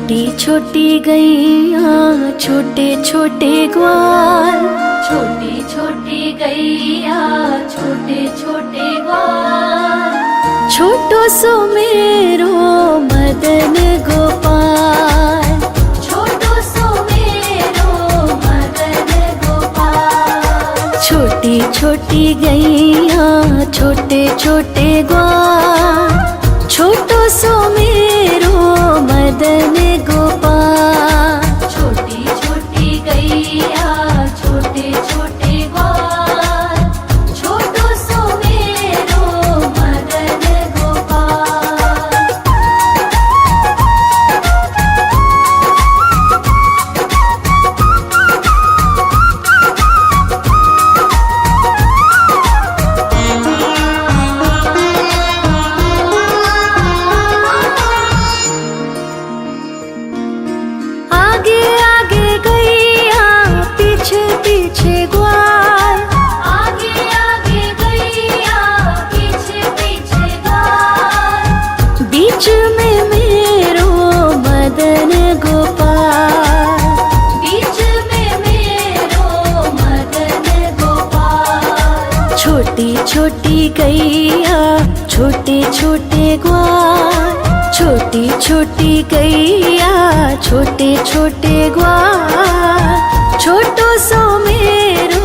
छोटी छोटी गैया छोटे छोटे ग्वाल, छोटी छोटी गैया छोटे छोटे ग्वाल, छोटो सो मेरो मदन गोपाल, छोटो सो मेरो मदन गोपाल। छोटी छोटी गैया छोटे छोटे ग्वाल, छोटो सो मेरो मदन गोपाल। छोटी छोटी गैया छोटे छोटे ग्वाल, छोटो सो मेरो मदन गोपाल। आगे आगे गैया पीछे पीछे ग्वाल, आगे आगे गैया पीछे पीछे ग्वाल, बीच में मेरो मदन गोपाल, बीच में मेरो मदन गोपाल। छोटी छोटी गैया छोटे छोटे ग्वाल, छोटी छोटी गैया छोटे छोटे ग्वाल, छोटो सो मेरो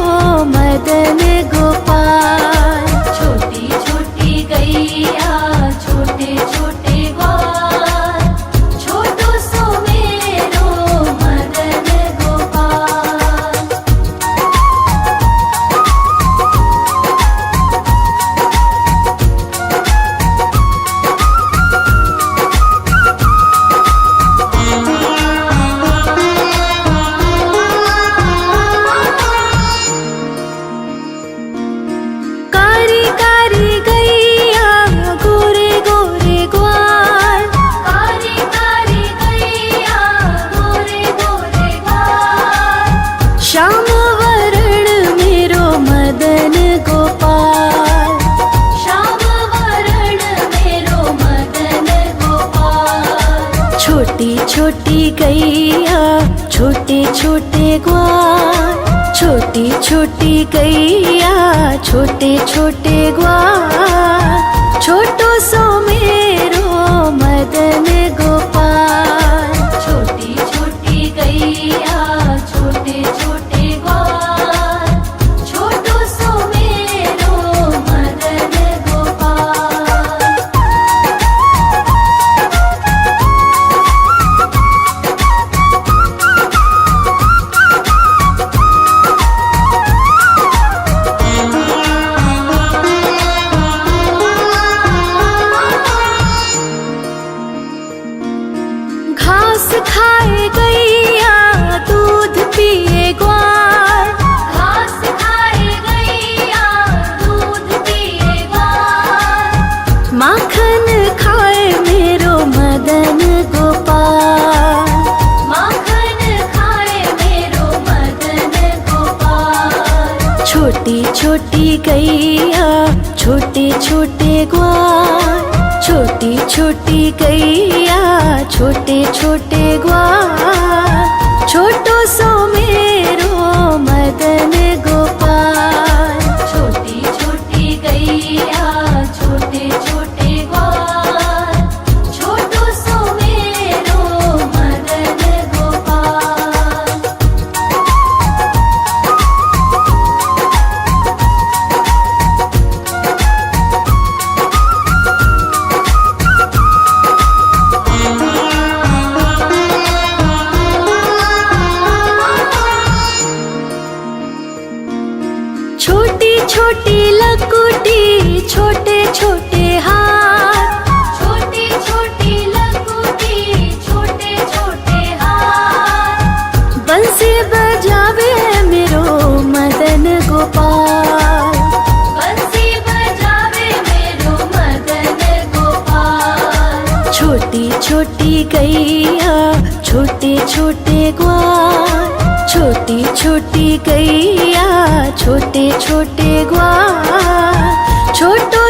मदन गोपाल। छोटी छोटी गैया छोटे छोटे ग्वाल, छोटो सो मेरो मदन गोपाल। कारी कारी गैया गोरे गोरे ग्वाल, कारी कारी गैया गोरे गोरे ग्वाल, श्याम वरण मेरो मदन गोपाल, श्याम वरण मेरो मदन गोपाल। छोटी छोटी गैया छोटे छोटे ग्वाल, छोटी छोटी गैया छोटे छोटे ग्वाल, छोटो सो मेरो मदन गोपाल। छोटी छोटी गैया छोटे छोटे ग्वाल, छोटो सो मेरो मदन गोपाल। घास खाए गैया दूध पिए ग्वाल, घास खाए गैया दूध पिए ग्वाल, माखन खाए मेरो मदन गोपाल, माखन खाए मेरो मदन गोपाल। छोटी छोटी गैया छोटे छोटे ग्वाल, छोटी छोटी गैया छोटे छोटे ग्वाल, छोटो सो मेरो मदन गोपाल। छोटी छोटी गैया छोटे छोटे ग्वाल, छोटो सो मेरो मदन गोपाल। छोटी छोटी लकुटी छोटे छोटे हाथ, छोटी छोटी लकुटी छोटे छोटे हाथ, बंसी बजावे मेरो मदन गोपाल, बंसी बजावे मेरो मदन गोपाल। छोटी छोटी गैया छोटे छोटे ग्वाल, छोटी छोटी गैया छोटे छोटे ग्वाल, छोटो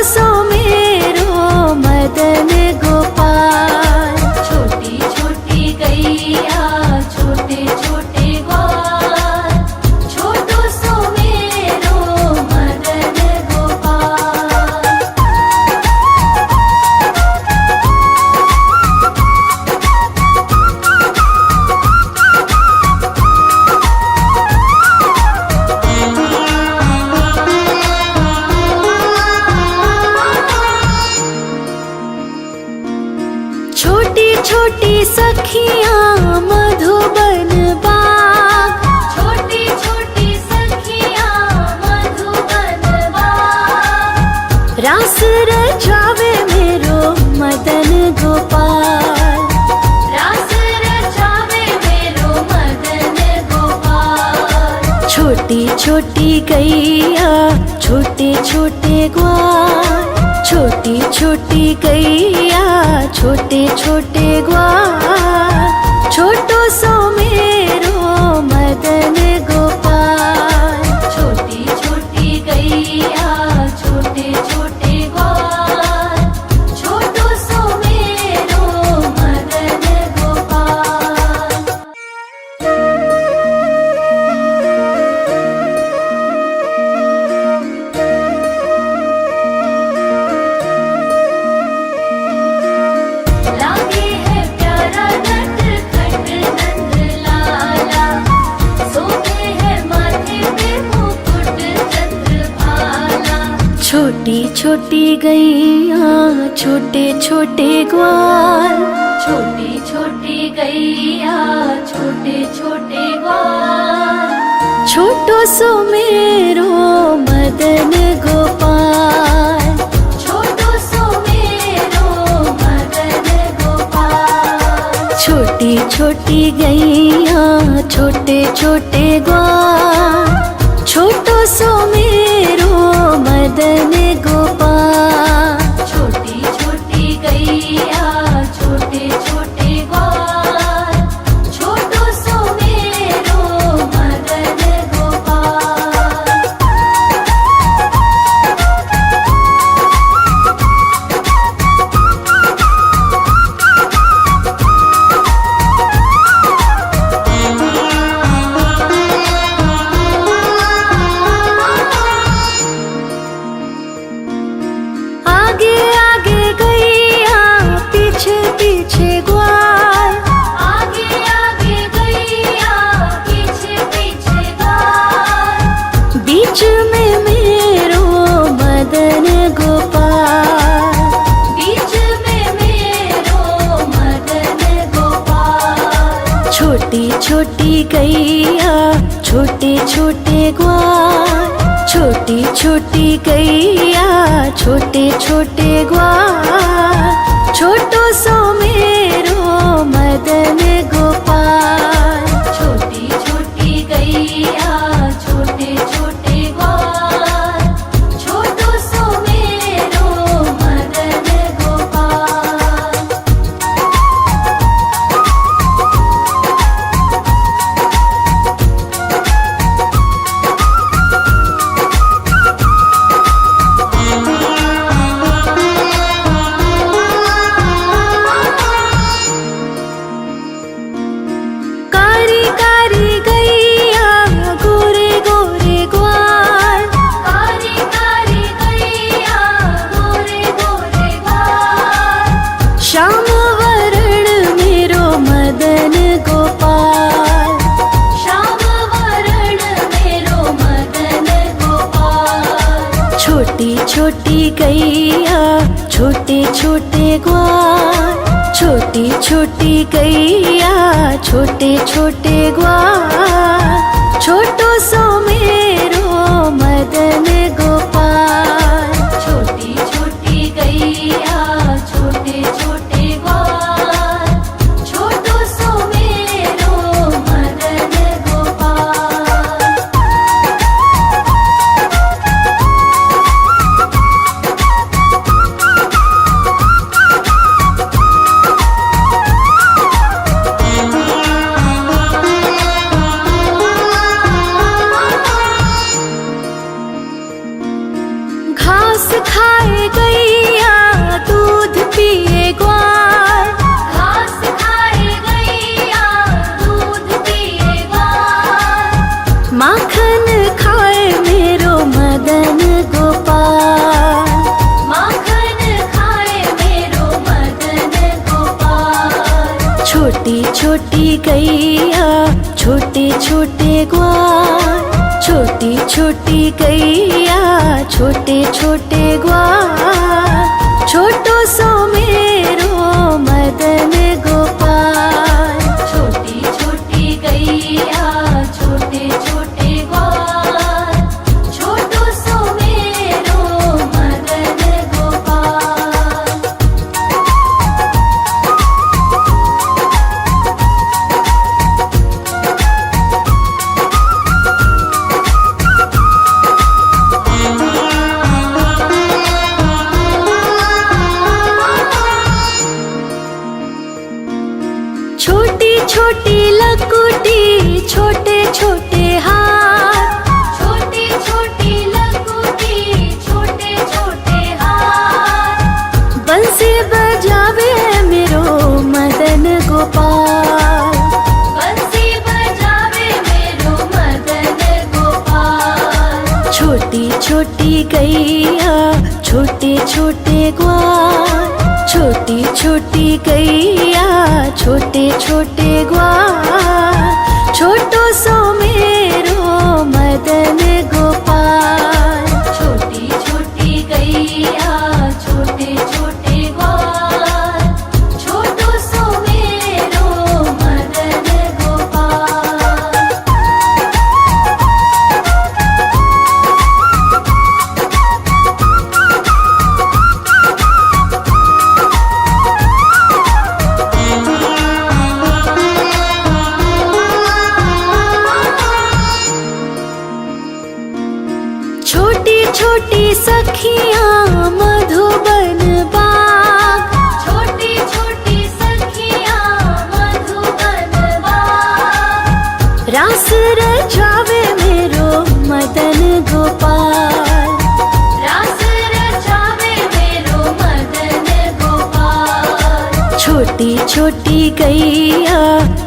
रास रचावे मेरो मदन गोपाल, रास रचावे मेरो मदन गोपाल। छोटी छोटी गैया छोटे छोटे ग्वाल, छोटी छोटी गैया छोटे छोटे ग्वाल। छोटो सो मेरो मदन गोपाल, छोटी छोटी गैया छोटे छोटे ग्वाल। छोटो सो मेरो मदन गोपाल। लागे है प्यारा नटखट नंद लाला, सोते है माथे पे मुकुट चंद्रभाला। छोटी छोटी गैया छोटे छोटे ग्वाल, छोटी छोटी गैया छोटे छोटे ग्वाल। छोटो सो मेरो मदन गोपाल, छोटो सो मेरो मदन गोपाल। छोटी छोटी गैया छोटे छोटे ग्वाल, छोटो सो मेरो मदन गोपाल। छोटी छोटी गैया छोटे छोटे ग्वाल, छोटो सो मेरो मदन गोपाल। आगे आगे गैया पीछे पीछे ग्वाल, आगे आगे गैया पीछे पीछे ग्वाल। बीच में मेरो मदन गोपाल, बीच में मेरो मदन गोपाल। छोटी छोटी गैया छोटे छोटे ग्वाल, छोटी छोटी गैया छोटे छोटे ग्वाल। छोटो सो मेरो मदन गोपाल, छोटी छोटी गैया छोटे छोटे ग्वाल। छोटो सो मेरो मदन गोपाल। कारी कारी गैया गोरे गोरे ग्वाल, कारी कारी गैया गोरे गोरे ग्वाल। श्याम वरण मेरो मदन गोपाल, श्याम वरण मेरो मदन गोपाल। छोटी छोटी गैया छोटे छोटे ग्वाल, छोटी छोटी गैया छोटे छोटे ग्वाल। छोटो सो मेरो मदन गोपाल, छोटी छोटी गैया छोटे छोटे ग्वाल। छोटो सो मेरो मदन गोपाल। घास खाए गैया दूध पिए ग्वाल, घास खाए गैया दूध पिए ग्वाल। माखन खाए मेरो मदन गोपाल, माखन खाए मेरो मदन गोपाल। छोटी छोटी गैया छोटे छोटे ग्वाल, छोटी छोटी गैया छोटे छोटे ग्वाल। छोटो सो मेरो मदन गोपाल, छोटी छोटी गैया छोटे छोटे ग्वाल। छोटो सो मेरो मदन गैया छोटे छोटे ग्वाल, छोटी छोटी गैया छोटे छोटे ग्वाल, छोटो सो मेरो मदन गोपाल। छोटी छोटी गैया छोटे छोटे ग्वाल, छोटो सो मेरो मदन गोपाल। छोटी छोटी सखियाँ मधुबन बाग, छोटी छोटी सखियाँ मधुबन बाग, रास रचावे मेरो मदन गोपाल, रास रचावे मेरो मदन गोपाल। छोटी छोटी गैया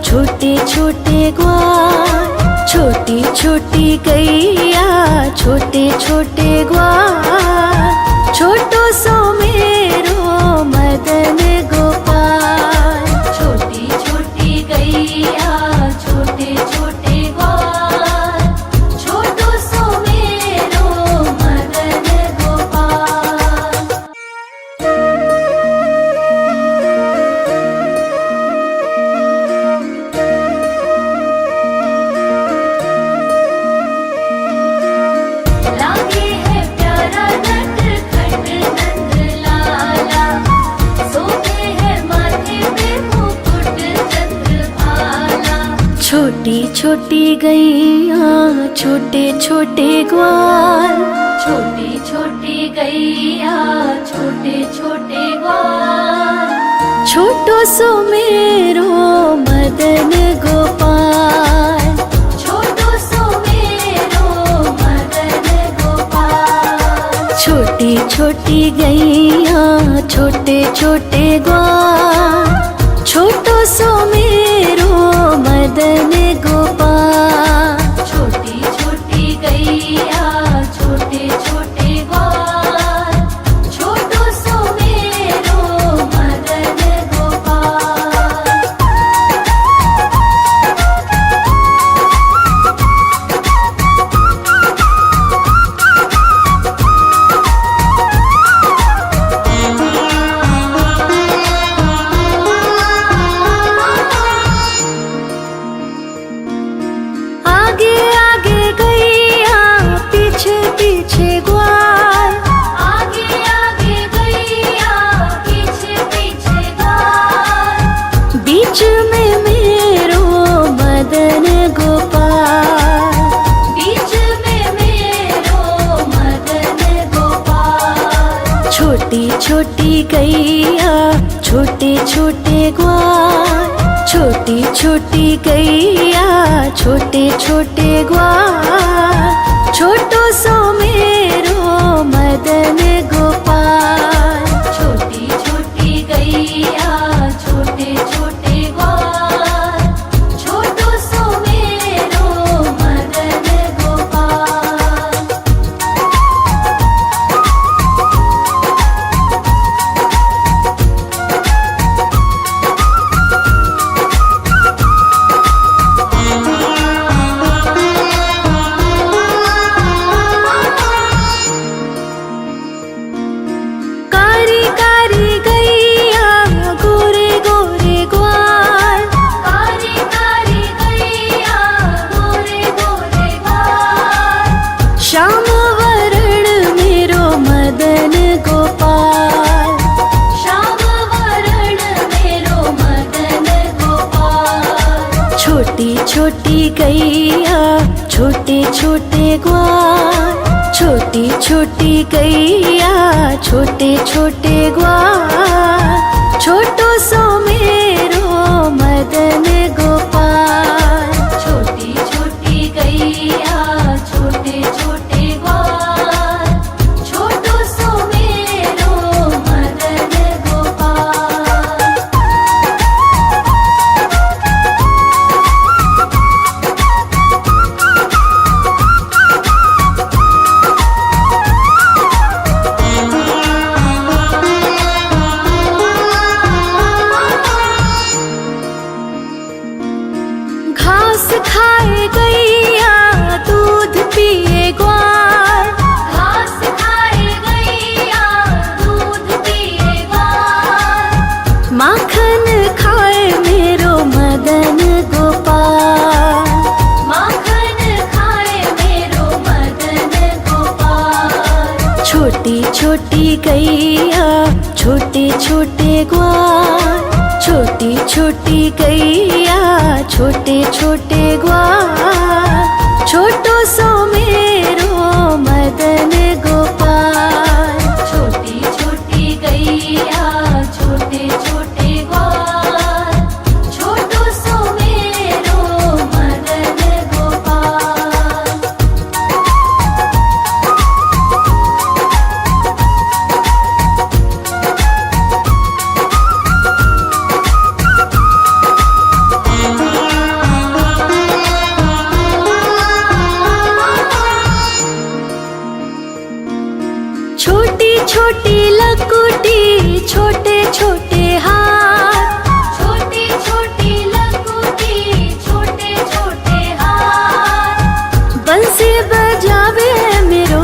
छोटे छोटे ग्वाल, छोटी छोटी गैया छोटे छोटे ग्वाल, छोटो सो मेरो मदन गोपाल। छोटी छोटी गैया छोटे छोटे ग्वाल, छोटो सो मेरो मदन गोपाल। लागे है प्यारा नटखट नंद लाला, सोते है माथे पे मुकुट चंद्रभाला। छोटी छोटी गैया छोटे छोटे ग्वाल, छोटी छोटी गैया छोटे छोटे ग्वाल, छोटो सो मेरो मदन गोपाल। छोटो सो मेरो मदन गोपाल। छोटी छोटी गैया छोटे छोटे ग्वाल, छोटो सो मेरो मदन गोपाल। छोटी छोटी गैया छोटे छोटे ग्वाल, छोटो सो मेरो मदन गोपाल। आगे आगे गैया पीछे पीछे ग्वाल, आगे आगे गैया पीछे पीछे ग्वाल, बीच में मेरो मदन गोपाल, बीच में मेरो मदन गोपाल। छोटी छोटी गैया छोटे छोटे ग्वाल, छोटी छोटी गैया छोटे छोटे ग्वाल, छोटो सो मेरो मदन गोपाल। छोटी छोटी गैया छोटे छोटे ग्वाल, छोटो सो मेरो मदन गोपाल। कारी कारी गैया गोरे गोरे ग्वाल, कारी कारी गैया गोरे गोरे ग्वाल, श्याम वरण मेरो मदन गोपाल, श्याम वरण मेरो मदन गोपाल। छोटी छोटी गैया छोटे छोटे ग्वाल, छोटी छोटी गैया छोटे छोटे ग्वाल, छोटो सो मेरो मदन गोपाल। छोटी छोटी गैया छोटे छोटे ग्वाल, छोटो सो मेरो मदन गोपाल। छोटी छोटी गैया छोटे छोटे ग्वाल, छोटी छोटी गैया छोटे छोटे ग्वाल, छोटो सो मेरो मदन गोपाल। छोटी छोटी गैया छोटे छोटे ग्वाल, छोटो सो मेरो मदन गोपाल। छोटी छोटी लकुटी छोटे छोटे हाथ, छोटी छोटी लकुटी छोटे छोटे हाथ, बंसी बजावे मेरो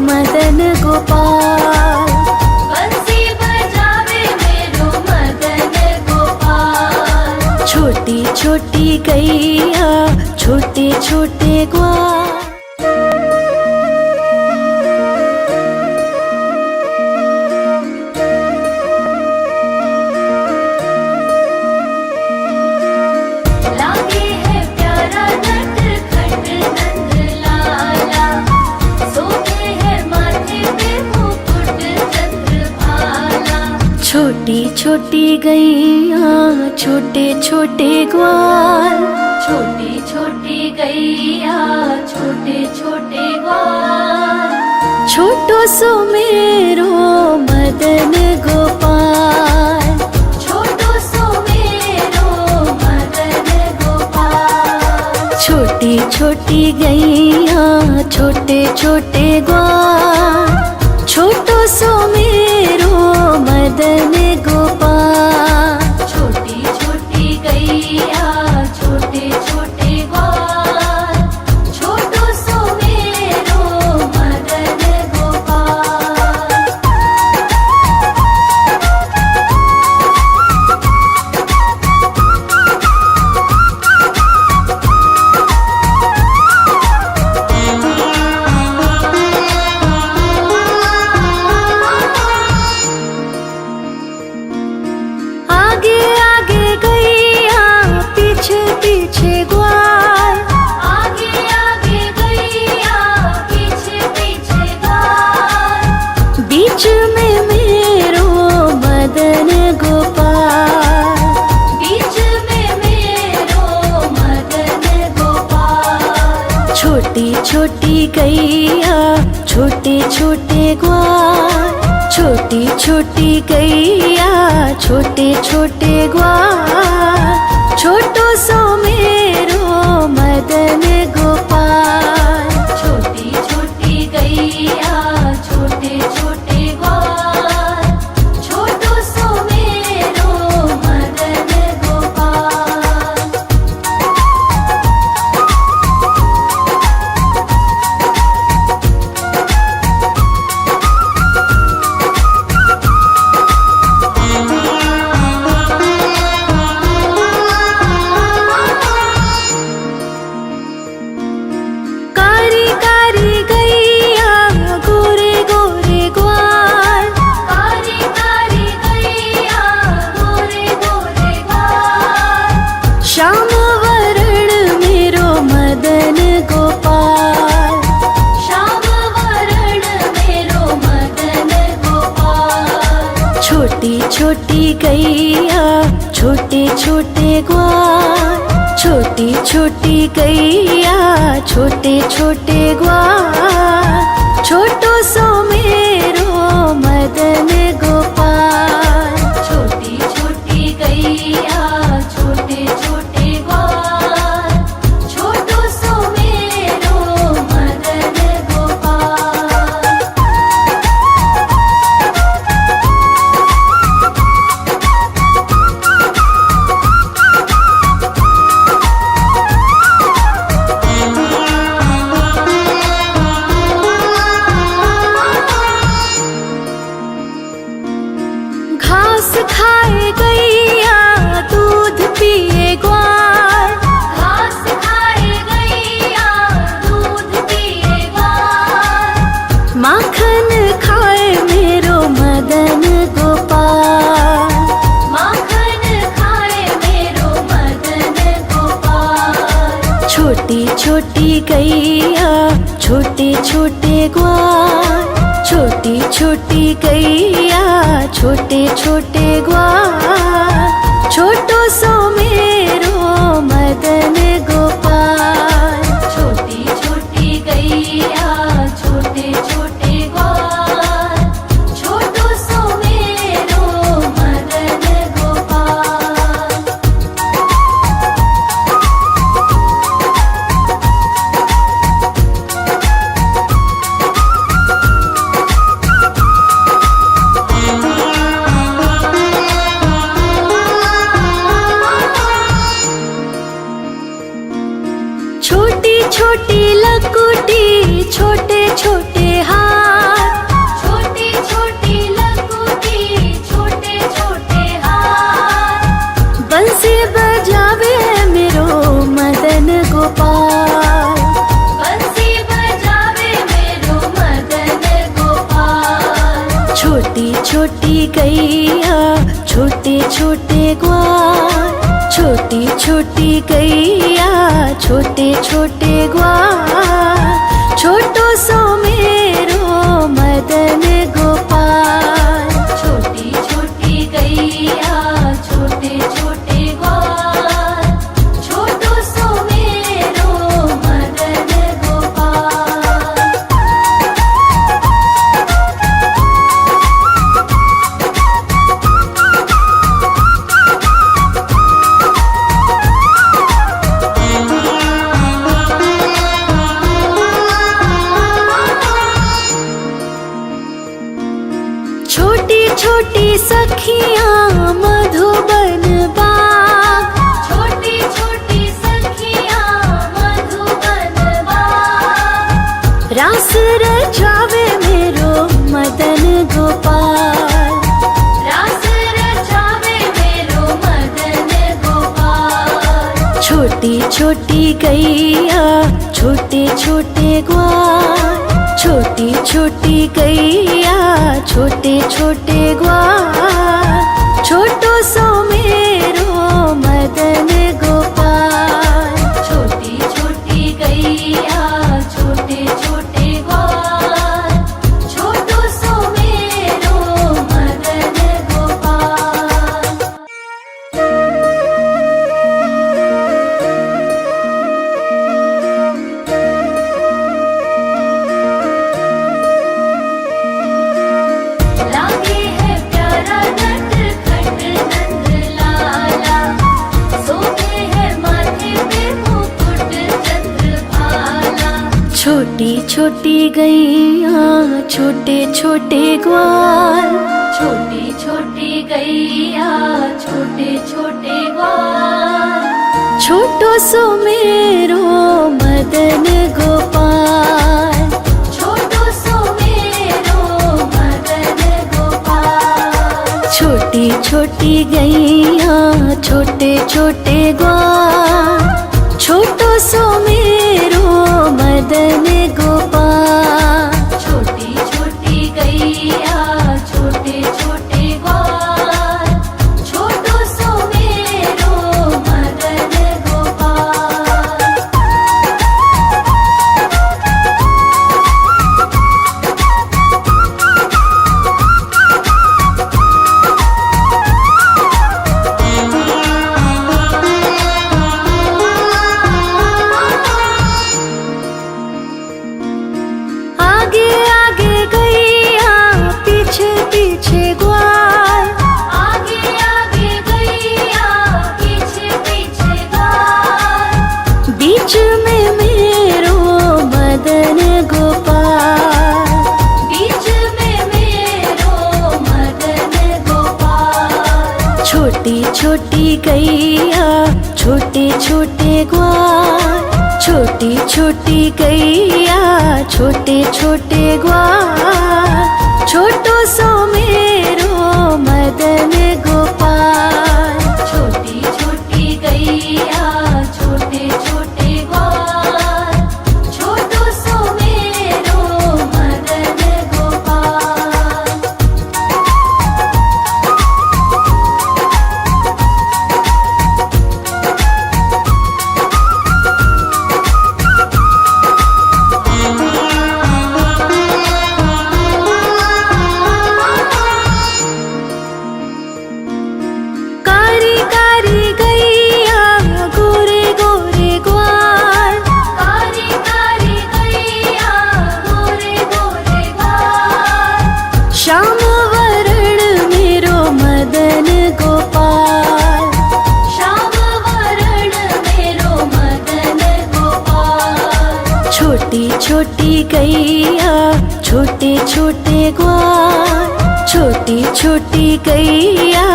मदन गोपाल। बंसी बजावे मेरो मदन गोपाल। छोटी छोटी गैया छोटे छोटे ग्वाल। छोटी छोटी गैया छोटे छोटे ग्वाल, छोटी छोटी गैया छोटे छोटे ग्वाल, छोटो सो मेरो मदन गोपाल। छोटो सो मेरो मदन गोपाल। छोटी छोटी गैया छोटे छोटे ग्वाल, छोटो सो मेरो मदन गोपाल। छोटी छोटी गैया छोटे छोटे ग्वाल, छोटो सो मेरो मदन गोपाल। आगे आगे गैया पीछे पीछे ग्वाल, आगे आगे गैया पीछे पीछे ग्वाल, बीच में मेरो मदन गोपाल। बीच में मेरो मदन गोपाल। छोटी छोटी गैया छोटे छोटे ग्वाल, छोटी छोटी गैया छोटे छोटे ग्वाल, छोटो सो मेरो मदन गोपाल। छोटी छोटी गैया छोटे छोटे ग्वाल, छोटो सो मेरो मदन गोपाल। कारी कारी गैया गोरे गोरे ग्वाल, कारी कारी गैया गोरे गोरे ग्वाल, श्याम वरण मेरो मदन गोपाल। श्याम वरण मेरो मदन गोपाल। छोटी छोटी गैया छोटे छोटे ग्वाल, छोटी छोटी गैया छोटे छोटे ग्वाल, छोटो सो मेरो मदन गोपाल। छोटी छोटी गैया छोटे छोटे ग्वाल, छोटो सो मेरो मदन गोपाल। घास खाए गैया दूध पिए ग्वाल, घास खाए गैया दूध पिए ग्वाल, माखन खाए मेरो मदन गोपाल, माखन खाए मेरो मदन गोपाल। छोटी छोटी गैया छोटे छोटे ग्वाल, छोटी छोटी गैया छोटे छोटे ग्वाल, छोटो सो मेरो मदन गोपाल। छोटी छोटी गैया छोटे छोटे ग्वाल, छोटो सो मेरो मदन गोपाल। छोटी छोटी लकुटी छोटे छोटे हाथ, छोटी छोटी लकुटी छोटे छोटे हाथ। बंसी बजावे मेरो मदन गोपाल, बंसी बजावे मेरो मदन गोपाल। छोटी छोटी गैया छोटे छोटे ग्वाल, छोटी छोटी गैया छोटे छोटे ग्वाल, छोटो सो मेरो मदन गोपाल। छोटी छोटी गैया छोटे छोटे ग्वाल, छोटो सो मेरो मदन गोपाल। छोटी छोटी सखियाँ मधुबन बाग, छोटी छोटी सखियाँ मधुबन बाग। रास रचावे मेरो मदन गोपाल, रास रचावे मेरो मदन गोपाल। छोटी छोटी गैया छोटे छोटे ग्वाल, छोटी छोटी गैया छोटे छोटे ग्वाल, छोटो सो मेरो मदन गोपाल। छोटी छोटी गैया छोटे छोटे ग्वाल, छोटो सो मेरो मदन गोपाल। लागे है प्यारा नटखट नंद लाला, सोते है माथे पे मुकुट चंद्रभाला। छोटी छोटी गैया छोटे छोटे ग्वाल, छोटी छोटी गैया छोटे छोटे ग्वाल, छोटो सो मेरो मदन गोपाल। छोटो सो मेरो मदन गोपाल। छोटी छोटी गैया छोटे छोटे ग्वाल, छोटो सो मेरो मदन गोपाल। छोटी छोटी गैया छोटे छोटे ग्वाल, छोटो सो मेरो मदन गोपाल। आगे आगे गैया पीछे पीछे ग्वाल, आगे आगे गैया पीछे पीछे ग्वाल। बीच में मेरो मदन गोपाल, बीच में मेरो मदन गोपाल। छोटी छोटी गैया छोटे छोटे ग्वाल, छोटी छोटी गैया छोटे छोटे ग्वाल, छोटो सो मेरो मदन गोपाल। छोटी छोटी गैया छोटे छोटे ग्वाल, छोटो सो मेरो मदन गोपाल। श्याम वरण मेरो मदन गोपाल, श्याम वरण मेरो मदन गोपाल। छोटी छोटी गैया छोटे छोटे ग्वाल, छोटी छोटी गैया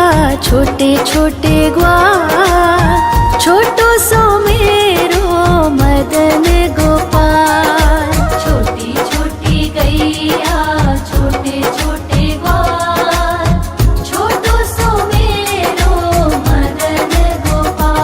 छोटे छोटे ग्वाल। छोटो सो मेरो मदन गोपाल, छोटी छोटी गैया छोटे छोटे ग्वाल। छोटो सो मेरो मदन गोपाल।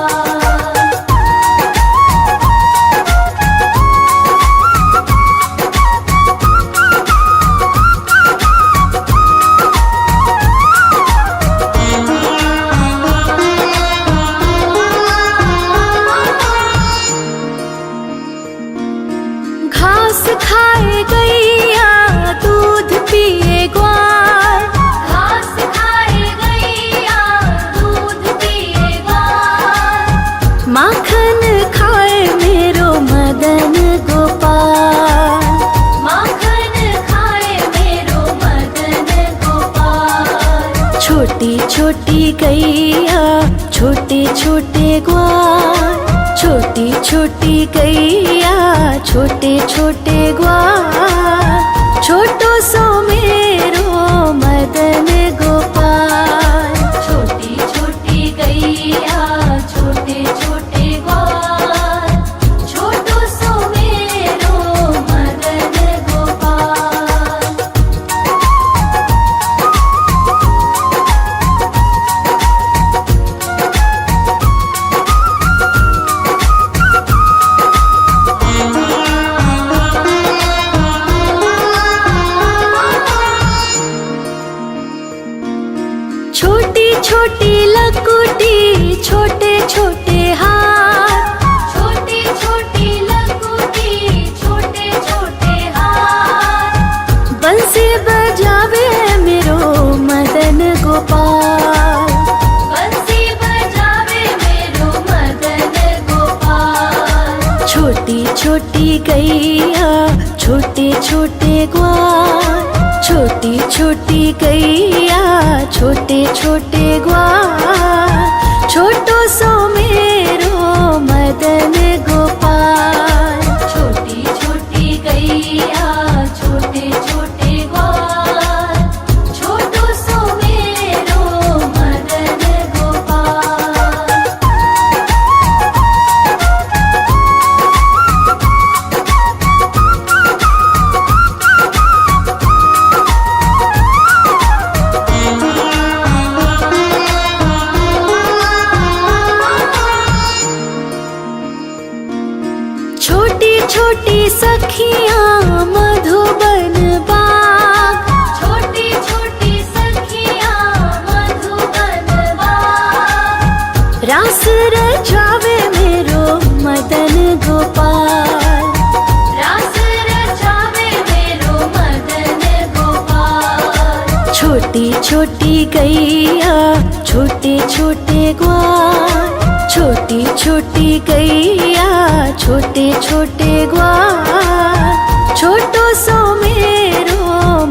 घास खाए गैया दूध पिए ग्वाल, घास खाए गैया दूध पिए ग्वाल। माखन खाए मेरो मदन गोपाल, माखन खाए मेरो मदन गोपाल। छोटी छोटी गैया छोटे छोटे ग्वाल, छोटी छोटी गैया छोटे छोटे ग्वाल। छोटो सो मेरो मदन गोपाल, छोटी छोटी गैया छोटे छोटे ग्वाल। छोटो सो मेरो मदन गोपाल। छोटी छोटी लकुटी छोटे छोटे हाथ, छोटी छोटी लकुटी छोटे छोटे हाथ। बंसी बजावे मेरो मदन गोपाल, बंसी बजावे मेरो मदन गोपाल। छोटी छोटी गैया छोटे छोटे ग्वाल, छोटी छोटी गैया छोटे छोटे ग्वाल। छोटो सो मेरो मदन गोपाल, छोटी छोटी गैया छोटे छोटे ग्वाल। छोटो सो मेरो मदन गोपाल। छोटी छोटी सखियां मधुबन बाग, छोटी छोटी सखियां मधुबन बाग। रास रचावे मेरो मदन गोपाल, रास रचावे मेरो मदन गोपाल। छोटी छोटी गैया छोटे छोटे ग्वाल, छोटी छोटी गैया छोटे छोटे ग्वाल। छोटो सो मेरो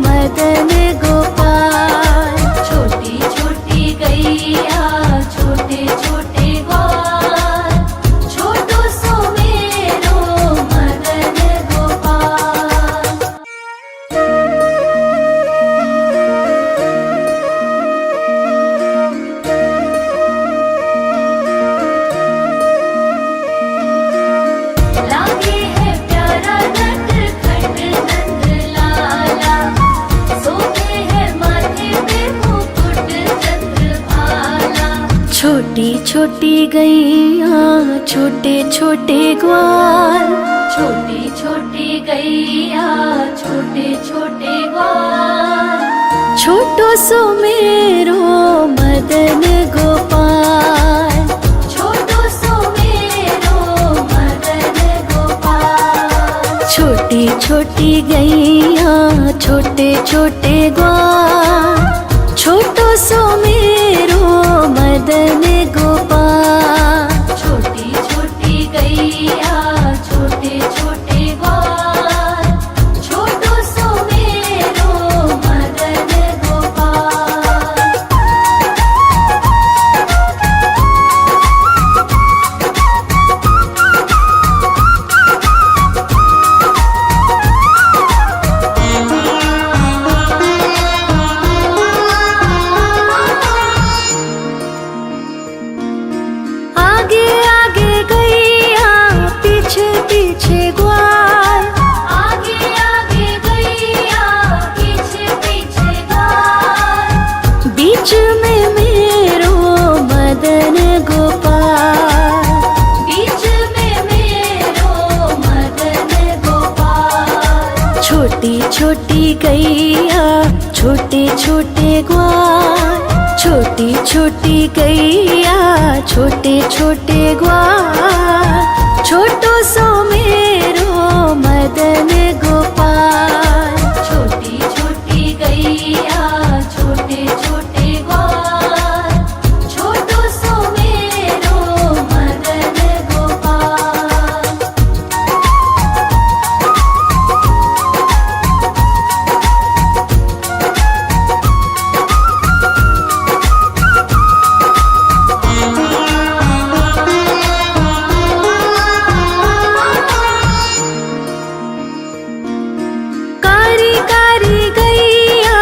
मदन गोपाल, छोटी छोटी गैया छोटे छोटे ग्वाल। छोटो सो मेरो मदन गोपाल। लागे है प्यारा नटखट नंद लाला, सोते है माथे पे मुकुट चंद्रभाला। छोटी छोटी गैया छोटे छोटे ग्वाल, छोटी छोटी गैया छोटे छोटे ग्वाल। छोटो सो मेरो मदन गोपाल, छोटो सो मेरो मदन गोपाल। छोटी छोटी गैया छोटे छोटे ग्वाल। छोटो सो मेरो मदन गोपाल, छोटी छोटी गैया छोटे छोटे ग्वाल। छोटो सो मेरो मदन छोटे ग्वाल, छोटी छोटी गैया छोटे छोटे ग्वाल, छोटो सो मेरो मदन गोपाल। छोटी छोटी गैया छोटे छोटे ग्वाल, छोटो सो मेरो मदन गोपाल। कारी कारी गैया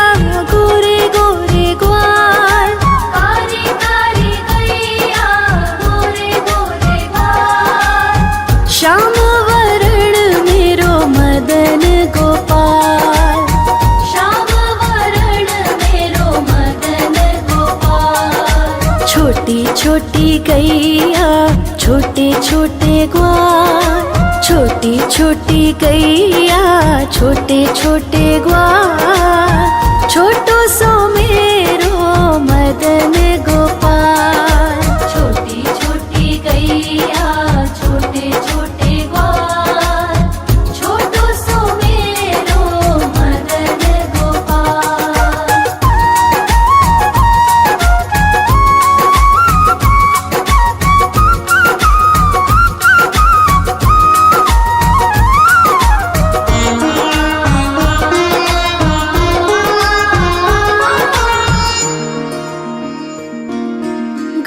गोरे गोरे ग्वाल, कारी कारी गैया गोरे गोरे ग्वाल, श्याम वरण मेरो मदन गोपाल। श्याम वरण मेरो मदन गोपाल। छोटी छोटी गैया छोटे छोटे ग्वाल, छोटी छोटी गैया छोटे छोटे ग्वाल, छोटो सो मेरो मदन गोपाल। छोटी छोटी गैया छोटे छोटे ग्वाल, छोटो सो मेरो मदन गोपाल।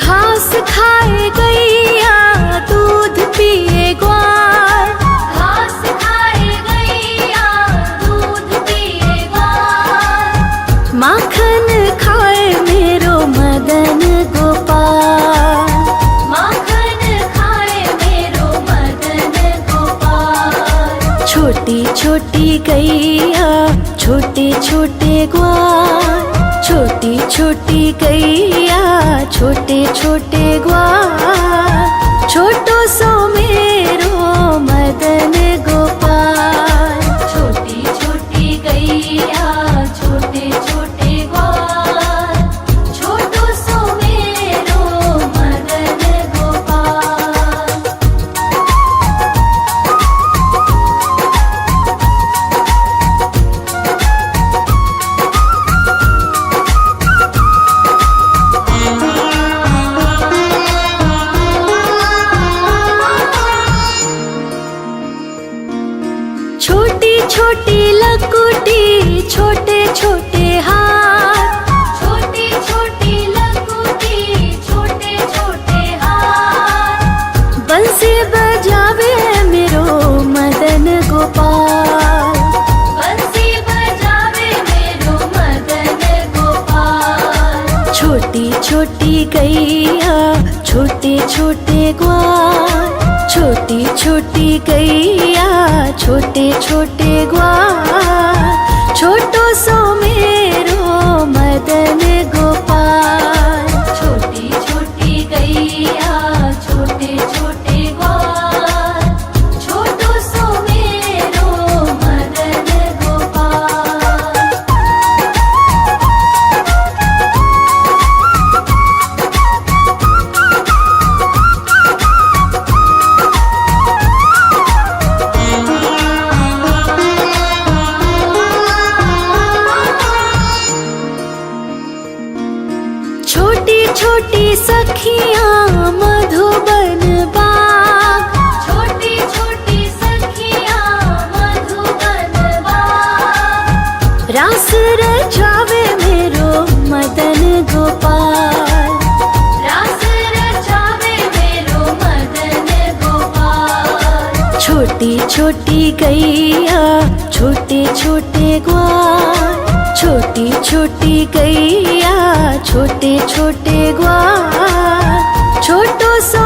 घास खाए गैया दूध पिए ग्वाल, घास खाए गैया दूध पिए ग्वाल, माखन खाए मेरो मदन गोपाल। माखन खाए मेरो मदन गोपाल। छोटी छोटी गैया छोटे छोटे ग्वाल, छोटी छोटी गैया छोटे छोटे ग्वाल, छोटो सो मेरो मदन गोपाल। छोटी छोटी गैया छोटे छोटे ग्वाल, छोटो सो मेरो मदन गोपाल। छोटी छोटी लकुटी छोटे छोटे हाथ, छोटी छोटी लकुटी छोटे छोटे हाथ, बंसी बजावे मेरो मदन गोपाल। बंसी बजावे मेरो मदन गोपाल। छोटी छोटी गैया छोटे छोटे ग्वाल, छोटी छोटी गैया छोटे छोटे ग्वाल, छोटो सो मेरो मदन गोपाल। छोटी छोटी गैया छोटे छोटे ग्वाल, छोटो सो मेरो मदन गोपाल। छोटी छोटी सखियाँ मधुबन बाग, छोटी छोटी सखियाँ मधुबन बाग, रास रचावे मेरो मदन गोपाल। रास रचावे मेरो मदन गोपाल। छोटी छोटी गैया छोटे छोटे ग्वाल, छोटी छोटी गैया छोटे छोटे ग्वाल, छोटो सो